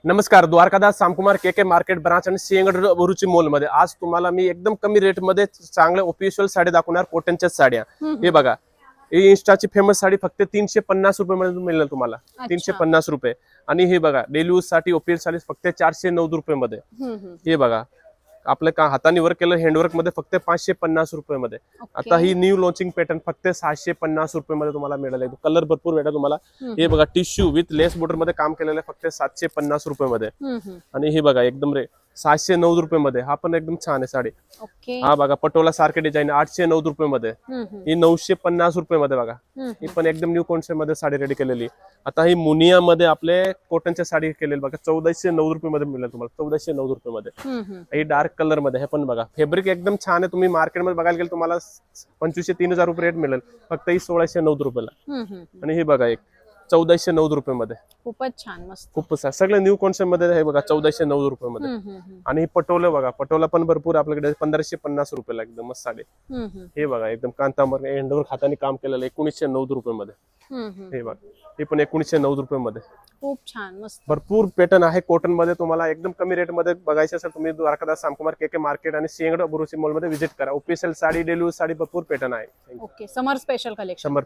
नमस्कार, द्वारकादास सामकुमार के market branch आणि Sinhagad बुरुची mall मध्ये आज तुम्हाला मी एकदम कमी रेट मध्ये चांगल्या ऑफिशियल साडी दाखवणार. कॉटनच्या साड्या हे बघा. ही इंस्टाची फेमस साडी फक्त 350 रुपये मध्ये मिळेल तुम्हाला. 350 रुपये. आणि हे बघा डेली यूज साठी ऑफिशियल साडी फक्त 409 रुपये मध्ये. हे बघा आपलं का हाताने वर्क केलं हँडवर्क मध्ये फक्त 550 रुपये मध्ये. आता ही न्यू लॉन्चिंग पॅटर्न फक्त 650 रुपये मध्ये तुम्हाला मिळेल. कलर भरपूर भेटा तुम्हाला. हे बघा टिश्यू विथ लेस बॉर्डर मध्ये काम केलेलं फक्त 750 रुपये मध्ये. आणि हे बघा एकदम 609 रुपये मध्ये. हा पण एकदम छान आहे साडी. हा बघा पटोला सारखे डिझाईन 809 रुपये मध्ये. ही 950 रुपये मध्ये बघा. ही पण एकदम न्यू कॉन्सेप्ट मध्ये साडी रेडी केलेली. आता ही मुनिया मध्ये आपले कॉटनच्या साडी केलेली बघा 1409 रुपये मध्ये मिळेल तुम्हाला. 1409 रुपये मध्ये. ही डार्क कलर मध्ये. हे पण बघा फॅब्रिक एकदम छान आहे. तुम्ही मार्केट मध्ये बघायला गेलं तुम्हाला 2500-3000 रुपये रेट मिळेल. फक्त ही 1609 रुपयाला. आणि हे बघा एक 1409 रुपये मध्ये. खूपच छान मस्त. खूपच सगळं न्यू कॉन्सेप्ट मध्ये हे बघा 1409 रुपये मध्ये. आणि पटोला बघा पटोला पण भरपूर आपल्याकडे 1550 रुपयाला एकदम मस्त साडी. हे बघा एकदम कांतांबर हँडवर्क हाताने काम केलेलं 1909 रुपये मध्ये. हे बघा हे पण 1909 रुपये मध्ये. खूप छान मस्त. भरपूर पॅटर्न आहे कॉटन मध्ये. तुम्हाला एकदम कमी रेट मध्ये बघायचं असेल तुम्ही द्वारकादास सामकुमार के मार्केट आणि सिंहगड बुरुची मॉल मध्ये व्हिजिट करा. Official sari daily use sari भरपूर पॅटर्न आहे. ओके समर स्पेशल कलेक्शन. समर